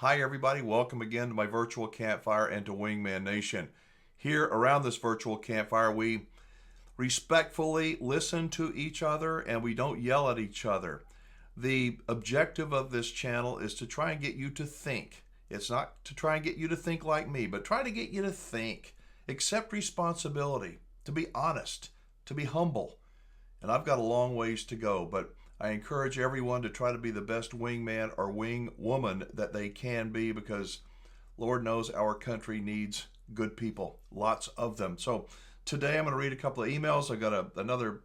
Hi everybody, welcome again to my virtual campfire and to Wingman Nation. Here around this virtual campfire, we respectfully listen to each other and we don't yell at each other. The objective of this channel is to try and get you to think. It's not to try and get you to think like me, but try to get you to think, accept responsibility, to be honest, to be humble. And I've got a long ways to go, but I encourage everyone to try to be the best wingman or wing woman that they can be, because Lord knows our country needs good people, lots of them. So today I'm going to read a couple of emails. I got another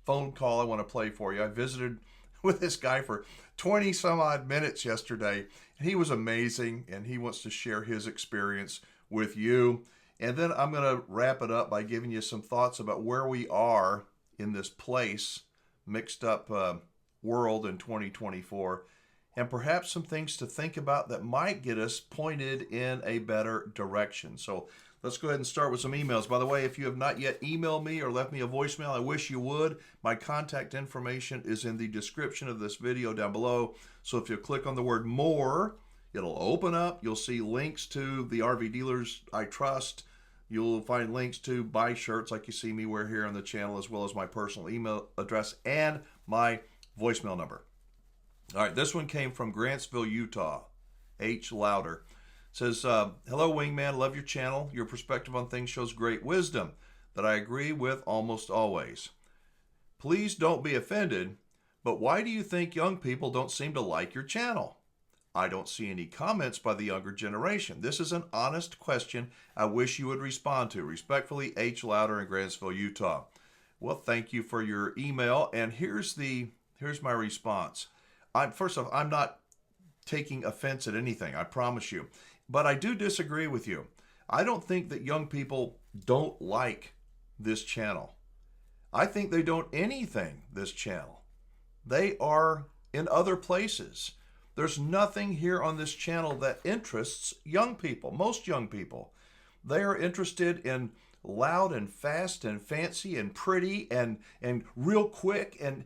phone call I want to play for you. I visited with this guy for 20 some odd minutes yesterday, and he was amazing, and he wants to share his experience with you. And then I'm going to wrap it up by giving you some thoughts about where we are in this place, mixed up world in 2024, and perhaps some things to think about that might get us pointed in a better direction. So let's go ahead and start with some emails. By the way, if you have not yet emailed me or left me a voicemail, I wish you would. My contact information is in the description of this video down below. So if you click on the word more, it'll open up. You'll see links to the RV dealers I trust. You'll find links to buy shirts like you see me wear here on the channel, as well as my personal email address and my voicemail number. All right, this one came from Grantsville, Utah. H. Louder says, hello, Wingman. Love your channel. Your perspective on things shows great wisdom that I agree with almost always. Please don't be offended, but why do you think young people don't seem to like your channel? I don't see any comments by the younger generation. This is an honest question I wish you would respond to. Respectfully, H. Louder in Grantsville, Utah. Well, thank you for your email, and here's my response. First off, I'm not taking offense at anything, I promise you, but I do disagree with you. I don't think that young people don't like this channel. I think they don't anything this channel. They are in other places. There's nothing here on this channel that interests young people, most young people. They are interested in loud and fast and fancy and pretty and real quick, and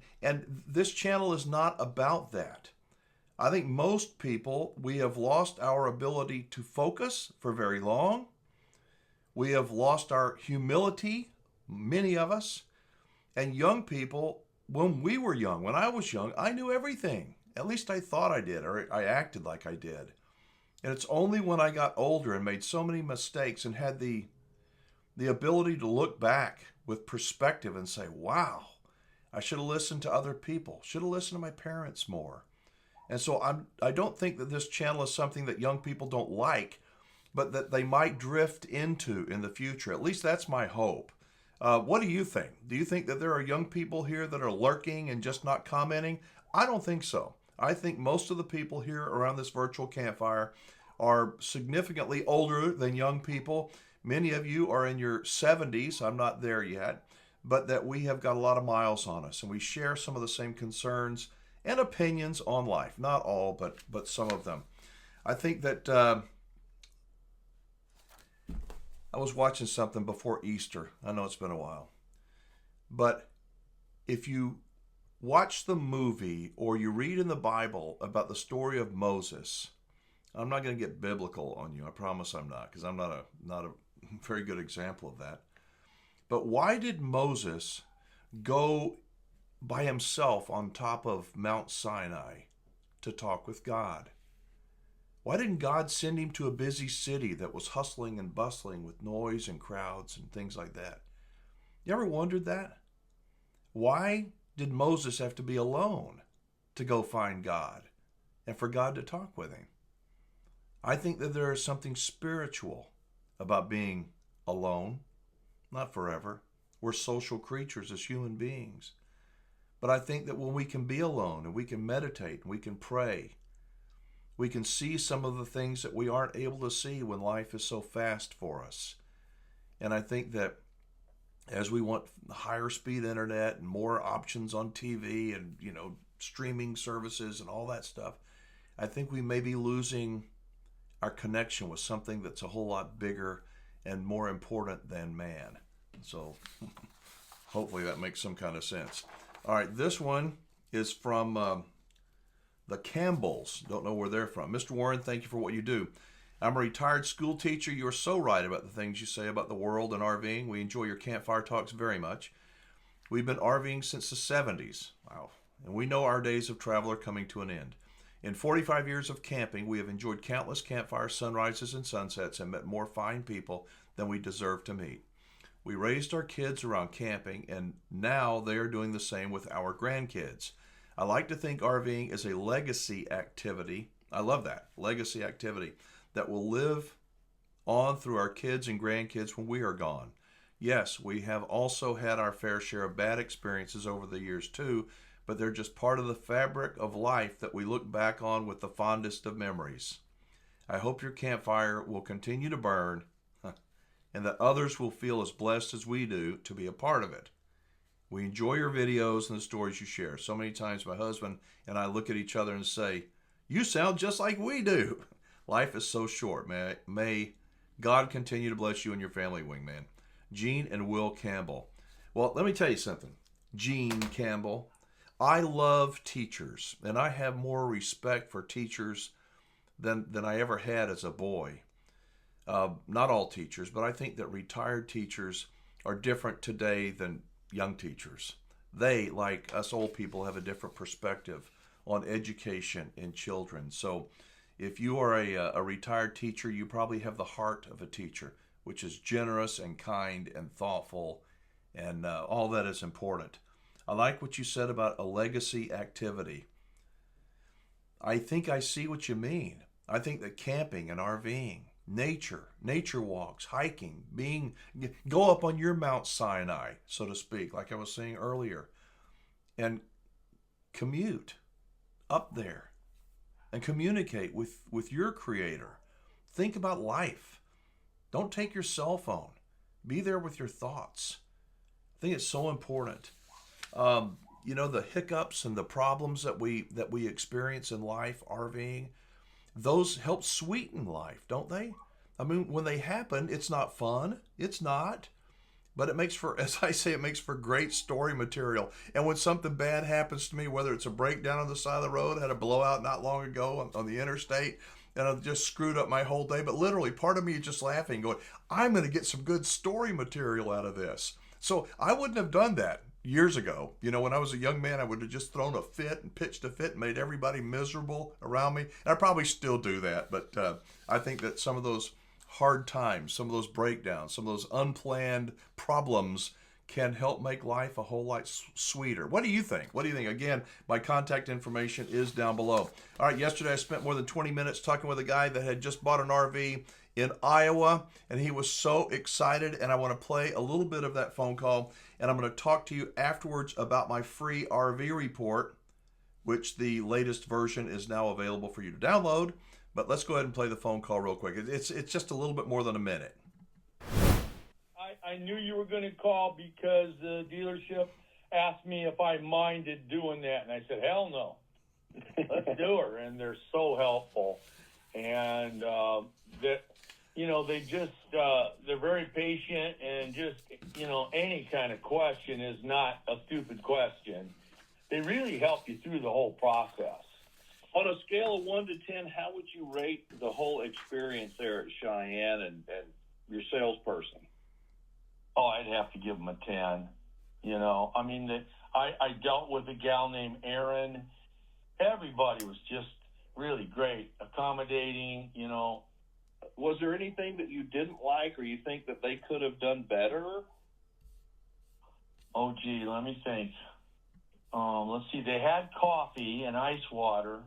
this channel is not about that. I think most people, we have lost our ability to focus for very long. We have lost our humility, many of us. And young people, when we were young, when I was young, I knew everything. At least I thought I did, or I acted like I did. And it's only when I got older and made so many mistakes and had the ability to look back with perspective and say, wow, I should have listened to other people, should have listened to my parents more. And so I don't think that this channel is something that young people don't like, but that they might drift into in the future. At least that's my hope. What do you think? Do you think that there are young people here that are lurking and just not commenting? I don't think so. I think most of the people here around this virtual campfire are significantly older than young people. Many of you are in your 70s. I'm not there yet, but that we have got a lot of miles on us, and we share some of the same concerns and opinions on life. Not all, but some of them. I think that I was watching something before Easter. I know it's been a while, but if you watch the movie or you read in the Bible about the story of Moses, I'm not going to get biblical on you. I promise I'm not, because I'm not a very good example of that. But why did Moses go by himself on top of Mount Sinai to talk with God? Why didn't God send him to a busy city that was hustling and bustling with noise and crowds and things like that? You ever wondered that? Why did Moses have to be alone to go find God and for God to talk with him? I think that there is something spiritual about being alone, not forever. We're social creatures as human beings. But I think that when we can be alone and we can meditate, and we can pray, we can see some of the things that we aren't able to see when life is so fast for us. And I think that as we want higher speed internet and more options on TV and, streaming services and all that stuff, I think we may be losing our connection with something that's a whole lot bigger and more important than man. So hopefully that makes some kind of sense. All right, this one is from The Campbells, don't know where they're from. Mr. Warren, thank you for what you do. I'm a retired school teacher. You are so right about the things you say about the world and RVing. We enjoy your campfire talks very much. We've been RVing since the 70s. Wow. And we know our days of travel are coming to an end. In 45 years of camping, we have enjoyed countless campfire sunrises and sunsets and met more fine people than we deserve to meet. We raised our kids around camping, and now they are doing the same with our grandkids. I like to think RVing is a legacy activity. I love that, legacy activity, that will live on through our kids and grandkids when we are gone. Yes, we have also had our fair share of bad experiences over the years too, but they're just part of the fabric of life that we look back on with the fondest of memories. I hope your campfire will continue to burn and that others will feel as blessed as we do to be a part of it. We enjoy your videos and the stories you share. So many times my husband and I look at each other and say, "You sound just like we do." Life is so short. May God continue to bless you and your family, Wingman. Gene and Will Campbell. Well, let me tell you something. Gene Campbell, I love teachers, and I have more respect for teachers than I ever had as a boy. Not all teachers, but I think that retired teachers are different today than young teachers. They, like us old people, have a different perspective on education and children. So if you are a retired teacher, you probably have the heart of a teacher, which is generous and kind and thoughtful, and all that is important. I like what you said about a legacy activity. I think I see what you mean. I think that camping and RVing, nature walks, hiking, go up on your Mount Sinai, so to speak, like I was saying earlier, and commute up there and communicate with your creator. Think about life. Don't take your cell phone. Be there with your thoughts. I think it's so important. The hiccups and the problems that we experience in life, RVing, those help sweeten life, don't they? I mean, when they happen, it's not fun. It's not. But it makes for, as I say, it makes for great story material. And when something bad happens to me, whether it's a breakdown on the side of the road, I had a blowout not long ago on the interstate, and I've just screwed up my whole day. But literally, part of me is just laughing, going, I'm going to get some good story material out of this. So I wouldn't have done that years ago. When I was a young man, I would have just thrown a fit and pitched a fit and made everybody miserable around me. And I probably still do that. But I think that some of those hard times, some of those breakdowns, some of those unplanned problems can help make life a whole lot sweeter. What do you think? Again, my contact information is down below. All right, yesterday I spent more than 20 minutes talking with a guy that had just bought an RV in Iowa, and he was so excited, and I want to play a little bit of that phone call, and I'm going to talk to you afterwards about my free RV report, which the latest version is now available for you to download. But let's go ahead and play the phone call real quick. It's just a little bit more than a minute. I knew you were going to call because the dealership asked me if I minded doing that, and I said, hell no. Let's do it. And they're so helpful. And they just they're very patient, and just any kind of question is not a stupid question. They really help you through the whole process. On a scale of 1 to 10, how would you rate the whole experience there at Cheyenne and your salesperson? Oh, I'd have to give them a 10. I dealt with a gal named Erin. Everybody was just really great, accommodating, Was there anything that you didn't like or you think that they could have done better? Oh, gee, let me think. Let's see. They had coffee and ice water.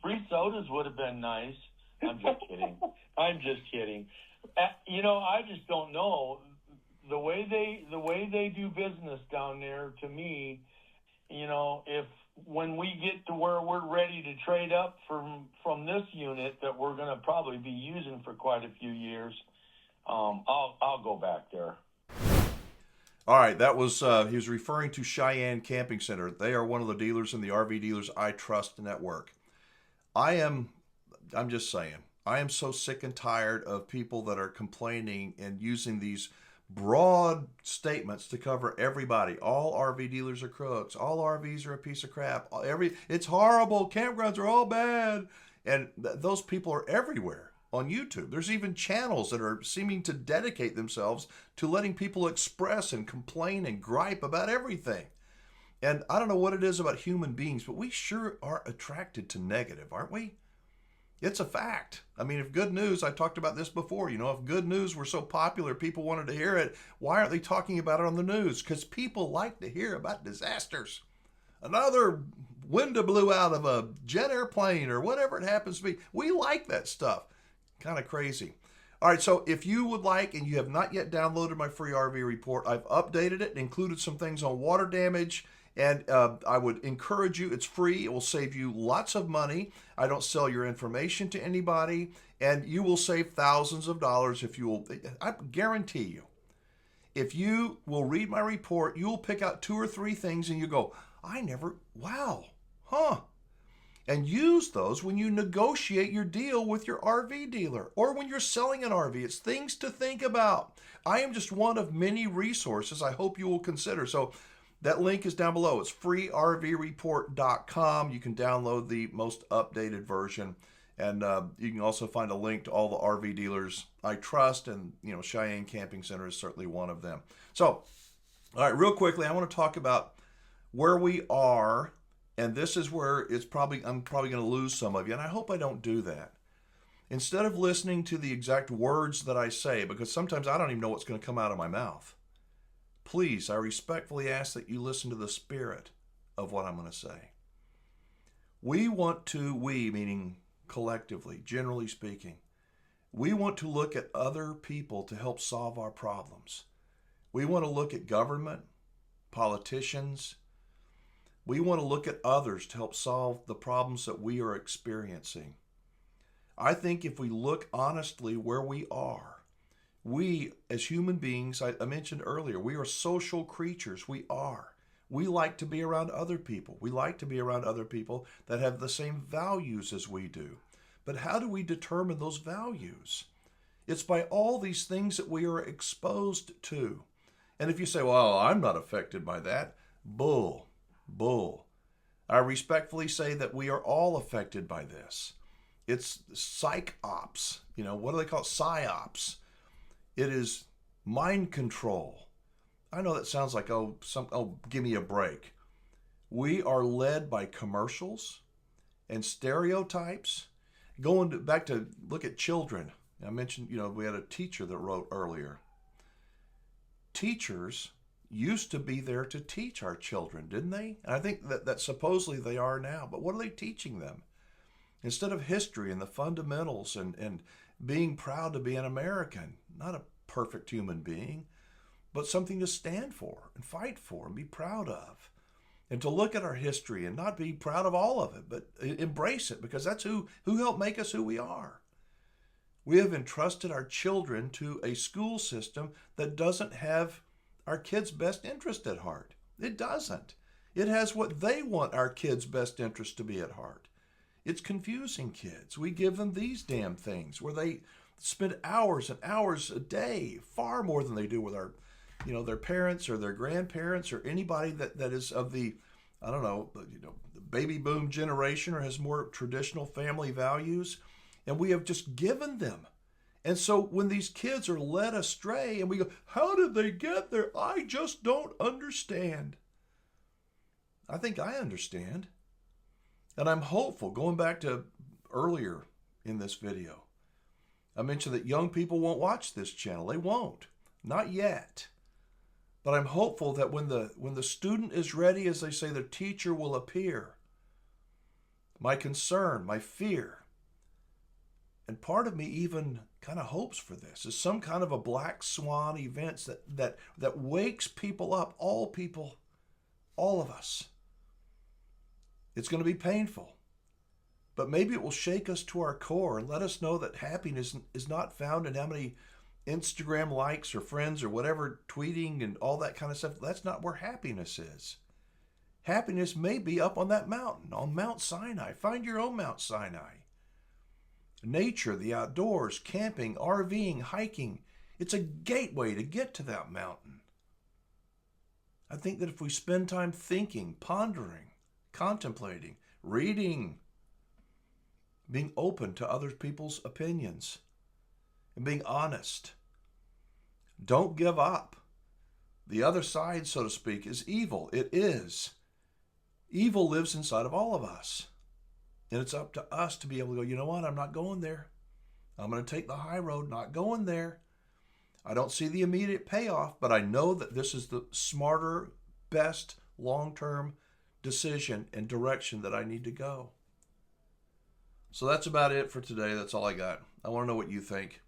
Free sodas would have been nice. I'm just kidding. I'm just kidding. I just don't know. The way they do business down there, to me, if when we get to where we're ready to trade up from this unit that we're going to probably be using for quite a few years, I'll go back there. All right, that was he was referring to Cheyenne Camping Center. They are one of the dealers in the RV Dealers I Trust network. I'm just saying, I am so sick and tired of people that are complaining and using these broad statements to cover everybody. All RV dealers are crooks. All RVs are a piece of crap. It's horrible. Campgrounds are all bad. And those people are everywhere on YouTube. There's even channels that are seeming to dedicate themselves to letting people express and complain and gripe about everything. And I don't know what it is about human beings, but we sure are attracted to negative, aren't we? It's a fact. I mean, if good news, I talked about this before, if good news were so popular, people wanted to hear it, why aren't they talking about it on the news? Because people like to hear about disasters. Another window blew out of a jet airplane or whatever it happens to be. We like that stuff. Kind of crazy. All right, so if you would like and you have not yet downloaded my free RV report, I've updated it and included some things on water damage. And I would encourage you, it's free. It will save you lots of money. I don't sell your information to anybody. And you will save thousands of dollars if you will. I guarantee you, if you will read my report, you will pick out 2 or 3 things and you go, wow, and use those when you negotiate your deal with your RV dealer or when you're selling an RV. It's things to think about. I am just one of many resources I hope you will consider. So that link is down below. It's freervreport.com. You can download the most updated version. And you can also find a link to all the RV dealers I trust. And, Cheyenne Camping Center is certainly one of them. So, all right, real quickly, I want to talk about where we are. And this is where I'm probably going to lose some of you. And I hope I don't do that. Instead of listening to the exact words that I say, because sometimes I don't even know what's going to come out of my mouth. Please, I respectfully ask that you listen to the spirit of what I'm going to say. We meaning collectively, generally speaking, we want to look at other people to help solve our problems. We want to look at government, politicians. We want to look at others to help solve the problems that we are experiencing. I think if we look honestly where we are, we, as human beings, I mentioned earlier, we are social creatures. We are. We like to be around other people. We like to be around other people that have the same values as we do. But how do we determine those values? It's by all these things that we are exposed to. And if you say, well, I'm not affected by that, bull. I respectfully say that we are all affected by this. It's psych ops. What do they call it? Psyops. It is mind control. I know that sounds like, give me a break. We are led by commercials and stereotypes. Going back to look at children. I mentioned, we had a teacher that wrote earlier. Teachers used to be there to teach our children, didn't they? And I think that supposedly they are now. But what are they teaching them? Instead of history and the fundamentals and being proud to be an American, not a perfect human being, but something to stand for and fight for and be proud of. And to look at our history and not be proud of all of it, but embrace it, because that's who helped make us who we are. We have entrusted our children to a school system that doesn't have our kids' best interest at heart. It doesn't. It has what they want our kids' best interest to be at heart. It's confusing kids. We give them these damn things where they spend hours and hours a day, far more than they do with our, their parents or their grandparents or anybody that is of the, the baby boom generation or has more traditional family values. And we have just given them. And so when these kids are led astray and we go, how did they get there? I just don't understand. I think I understand. And I'm hopeful, going back to earlier in this video, I mentioned that young people won't watch this channel. They won't. Not yet. But I'm hopeful that when the student is ready, as they say, the teacher will appear. My concern, my fear, and part of me even kind of hopes for this, is some kind of a black swan event that wakes people up, all people, all of us. It's going to be painful, but maybe it will shake us to our core and let us know that happiness is not found in how many Instagram likes or friends or whatever, tweeting and all that kind of stuff. That's not where happiness is. Happiness may be up on that mountain, on Mount Sinai. Find your own Mount Sinai. Nature, the outdoors, camping, RVing, hiking. It's a gateway to get to that mountain. I think that if we spend time thinking, pondering, contemplating, reading, being open to other people's opinions, and being honest, don't give up. The other side, so to speak, is evil. It is. Evil lives inside of all of us. And it's up to us to be able to go, you know what? I'm not going there. I'm going to take the high road, not going there. I don't see the immediate payoff, but I know that this is the smarter, best long-term decision and direction that I need to go. So that's about it for today. That's all I got. I want to know what you think.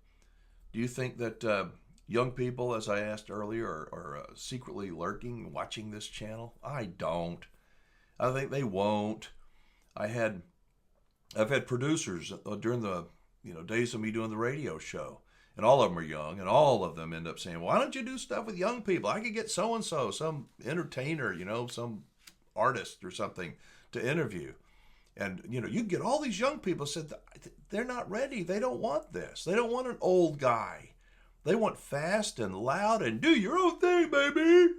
Do you think that young people, as I asked earlier, are secretly lurking, watching this channel? I don't. I think they won't. I've had producers during the days of me doing the radio show, and all of them are young, and all of them end up saying, "Why don't you do stuff with young people? I could get so and so, some entertainer, some artist or something to interview." And you get all these young people said they're not ready. They don't want this. They don't want an old guy. They want fast and loud and do your own thing, baby.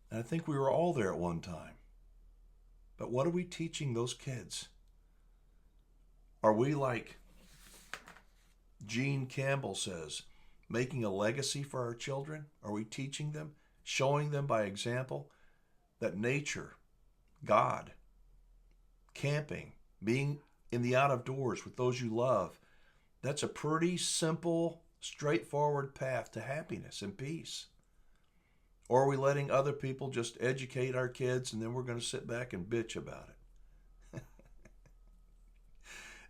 And I think we were all there at one time. But what are we teaching those kids? Are we, like Gene Campbell says, making a legacy for our children? Are we teaching them, showing them by example that nature, God, camping, being in the out of doors with those you love, that's a pretty simple, straightforward path to happiness and peace? Or are we letting other people just educate our kids and then we're going to sit back and bitch about it?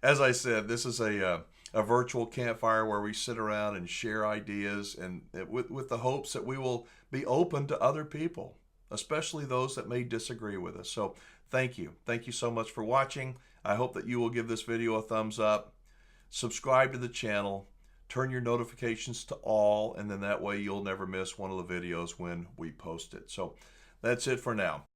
As I said, this is a virtual campfire where we sit around and share ideas, and with the hopes that we will be open to other people, especially those that may disagree with us. So thank you. Thank you so much for watching. I hope that you will give this video a thumbs up, subscribe to the channel, turn your notifications to all, and then that way you'll never miss one of the videos when we post it. So that's it for now.